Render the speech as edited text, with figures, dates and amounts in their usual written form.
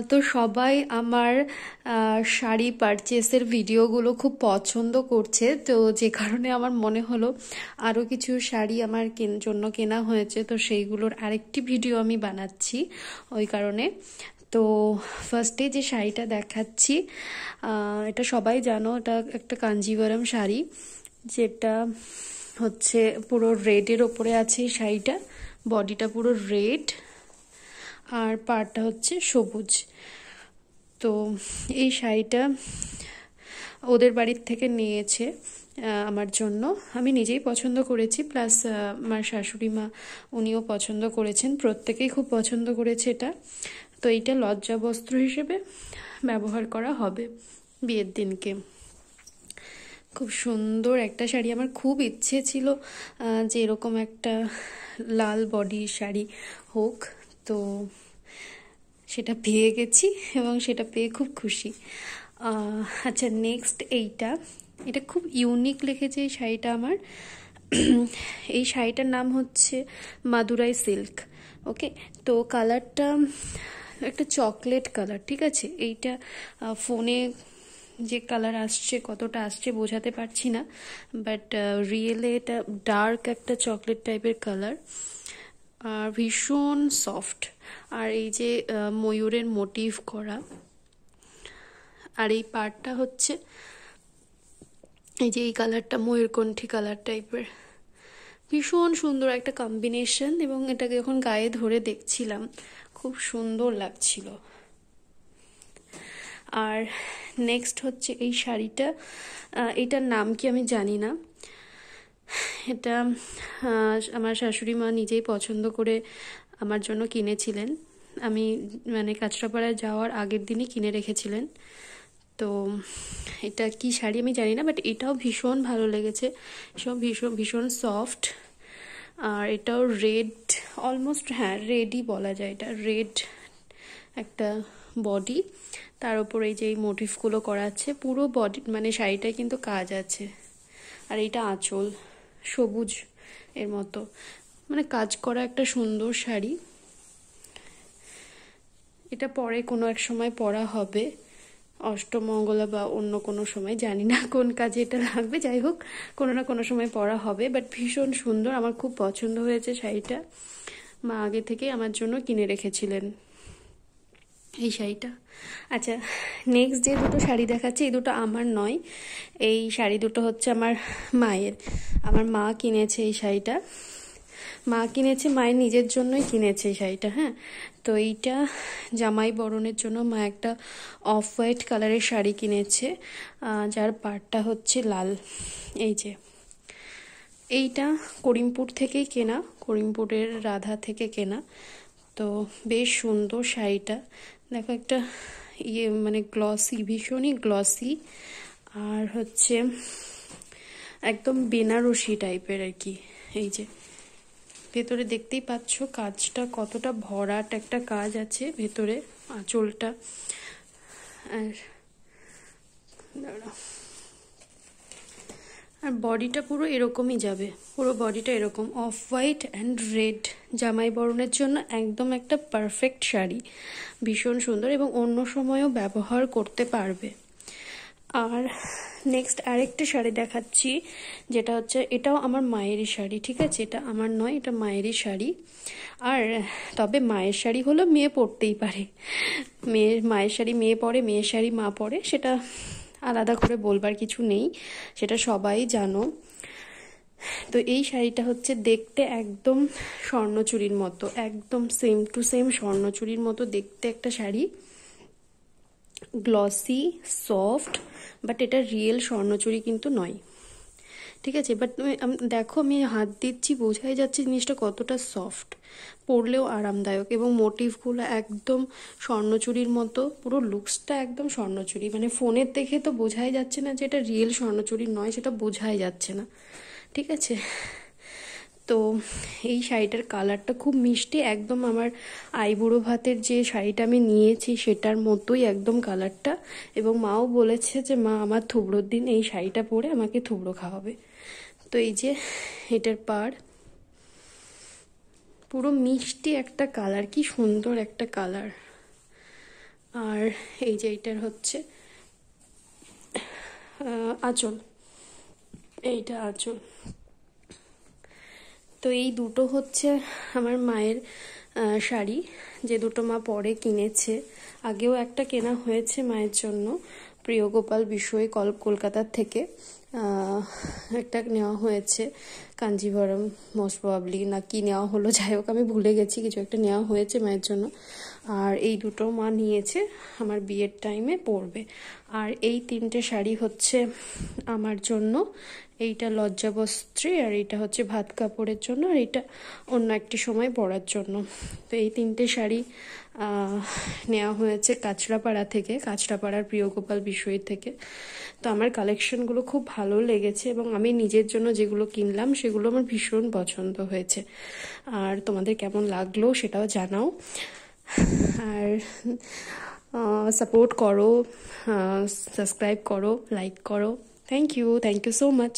তো সবাই আমার শাড়ি পারচেসের ভিডিওগুলো খুব পছন্দ করছে, তো যে কারণে আমার মনে হলো আরও কিছু শাড়ি আমার জন্য কেনা হয়েছে, তো সেইগুলোর আরেকটি ভিডিও আমি বানাচ্ছি ওই কারণে। তো ফার্স্টে যে শাড়িটা দেখাচ্ছি, এটা সবাই জানো, এটা একটা কাঞ্জিভারাম শাড়ি, যেটা হচ্ছে পুরো রেডের ওপরে আছে এই শাড়িটা। বডিটা পুরো রেড আর পাড়টা হচ্ছে সবুজ। তো এই শাড়িটা ওদের বাড়ির থেকে নিয়েছে আমার জন্য, আমি নিজেই পছন্দ করেছি, প্লাস আমার শাশুড়ি মা উনিও পছন্দ করেছেন, প্রত্যেকেই খুব পছন্দ করেছে এটা। তো এইটা লজ্জা বস্ত্র হিসেবে ব্যবহার করা হবে বিয়ের দিনকে। খুব সুন্দর একটা শাড়ি, আমার খুব ইচ্ছে ছিল যে এরকম একটা লাল বডির শাড়ি হোক, তো সেটা পেয়ে গেছি এবং সেটা পেয়ে খুব খুশি। আচ্ছা, নেক্সট এটা খুব ইউনিক লিখেছে এই শাড়িটা আমার। এই শাড়িটার নাম হচ্ছে মাদুরাই সিল্ক। ওকে, তো কালারটা একটা চকলেট কালার, ঠিক আছে। এইটা ফোনে যে কালার আসছে, কতটা আসছে বোঝাতে পারছি না, বাট রিয়েলে এটা ডার্ক একটা চকলেট টাইপের কালার, আর ভীষণ সফট। আর এই যে ময়ূরের মোটিভ করা, আর এই পার্টটা হচ্ছে এই যে এই কালারটা ময়ূরকণ্ঠী কালার টাইপের, ভীষণ সুন্দর একটা কম্বিনেশন। এবং এটাকে যখন গায়ে ধরে দেখছিলাম খুব সুন্দর লাগছিল। আর নেক্সট হচ্ছে এই শাড়িটা, এটার নাম কি আমি জানি না। এটা আমার শাশুড়ি মা নিজেই পছন্দ করে আমার জন্য কিনেছিলেন, আমি মানে কাঁচরাপাড়ায় যাওয়ার আগের দিনই কিনে রেখেছিলেন। তো এটা কি শাড়ি আমি জানি না, বাট এটাও ভীষণ ভালো লেগেছে, সব ভীষণ ভীষণ সফট। আর এটাও রেড, অলমোস্ট, হ্যাঁ রেডই বলা যায়, এটা রেড একটা বডি, তার উপর এই যে এই মোটিভগুলো করা আছে, পুরো বডি মানে শাড়িটায় কিন্তু কাজ আছে। আর এইটা আঁচল সবুজ এর মতো, মানে কাজ করা একটা সুন্দর শাড়ি। এটা পরে কোনো এক সময় পরা হবে, অষ্টমঙ্গলা বা অন্য কোনো সময়, জানি না কোন কাজে এটা লাগবে, যাই হোক কোনো না কোনো সময় পরা হবে। বাট ভীষণ সুন্দর, আমার খুব পছন্দ হয়েছে শাড়িটা, মা আগে থেকে আমার জন্য কিনে রেখেছিলেন এই শাড়িটা। আচ্ছা, নেক্সট যে দুটো শাড়ি দেখাচ্ছি, এই দুটো আমার নয়, এই শাড়ি দুটো হচ্ছে আমার মায়ের। আমার মা কিনেছে এই শাড়িটা, মা কিনেছে, মায়ের নিজের জন্যই কিনেছে এই শাড়িটা। হ্যাঁ, তো এইটা জামাই বরণের জন্য মা একটা অফ হোয়াইট কালারের শাড়ি কিনেছে, যার পাড়টা হচ্ছে লাল। এই যে এইটা করিমপুর থেকেই কেনা, করিমপুরের রাধা থেকে কেনা। তো বেশ সুন্দর শাড়িটা, দেখো একটা মানে গ্লসি, ভীষণই গ্লসি, আর হচ্ছে একদম বেনারসি টাইপের আর কি। এই যে ভেতরে দেখতেই পাচ্ছ কাজটা কতটা ভরাট একটা কাজ আছে ভেতরে, আঁচলটা। আর বডিটা পুরো এরকমই যাবে, পুরো বডিটা এরকম অফ হোয়াইট অ্যান্ড রেড, জামাই বরণের জন্য একদম একটা পারফেক্ট শাড়ি, ভীষণ সুন্দর এবং অন্য সময়ও ব্যবহার করতে পারবে। আর নেক্সট আরেকটা শাড়ি দেখাচ্ছি, যেটা হচ্ছে এটাও আমার মায়েরই শাড়ি, ঠিক আছে, এটা আমার নয়, এটা মায়েরই শাড়ি। আর তবে মায়ের শাড়ি হলো মেয়ে পরতেই পারে, মায়ের শাড়ি মেয়ে পরে, মেয়ের শাড়ি মা পরে, সেটা আলাদা করে বলবার কিছু নেই, সেটা সবাই জানো। তো এই শাড়িটা হচ্ছে দেখতে একদম স্বর্ণচুরির মতো, একদম সেম টু সেম স্বর্ণচুরির মতো দেখতে একটা শাড়ি, গ্লসি সফট, বাট এটা রিয়েল স্বর্ণচুরি কিন্তু নয়, ঠিক আছে। বাট দেখো আমি হাত দিচ্ছি, বোঝাই যাচ্ছে জিনিসটা কতটা সফট, পরলেও আরামদায়ক, এবং মোটিভগুলো একদম স্বর্ণচুরির মতো, পুরো লুকসটা একদম স্বর্ণচুরি, মানে ফোনের দেখে তো বোঝাই যাচ্ছে না যে এটা রিয়েল স্বর্ণচুরি নয়, সেটা বোঝাই যাচ্ছে না, ঠিক আছে। তো এই শাড়িটার কালারটা খুব মিষ্টি, একদম আমার আইবুড়ো ভাতের যে শাড়িটা আমি নিয়েছি সেটার মতোই একদম কালারটা। এবং মাও বলেছে যে মা আমার থুবড়োর দিন এই শাড়িটা পরে আমাকে থুবড়ো খাওয়াবে। তো এই যে এটার পাড়, পুরো মিষ্টি একটা কালার, কি সুন্দর একটা কালার। আর এই যে এইটার হচ্ছে আঁচল, এইটা আঁচল। তো এই দুটো হচ্ছে আমার মায়ের শাড়ি, যে দুটো মা পরে কিনেছে। আগেও একটা কেনা হয়েছে মায়ের জন্য, প্রিয় গোপাল বিষয় কলকাতার থেকে একটা নেওয়া হয়েছে, কাঞ্জিভরম মোস্ট প্রবাবলি না কি নেওয়া হলো, যাই হোক আমি ভুলে গেছি, কিছু একটা নেওয়া হয়েছে মায়ের জন্য। আর এই দুটো মা নিয়েছে আমার বিয়ের টাইমে পরবে। আর এই তিনটে শাড়ি হচ্ছে আমার জন্য, এইটা লজ্জাবস্ত্রী, আর এইটা হচ্ছে ভাত কাপড়ের জন্য, আর এইটা অন্য একটি সময় পরার জন্য। তো এই তিনটে শাড়ি নেওয়া হয়েছে কাঁচরাপাড়া থেকে, কাঁচরাপাড়ার প্রিয় গোপাল বিষয় থেকে। তো আমার কালেকশনগুলো খুব ভালো লেগেছে এবং আমি নিজের জন্য যেগুলো কিনলাম সেগুলো আমার ভীষণ পছন্দ হয়েছে। আর তোমাদের কেমন লাগলো সেটাও জানাও, আর সাপোর্ট করো, সাবস্ক্রাইব করো, লাইক করো। Thank you so much.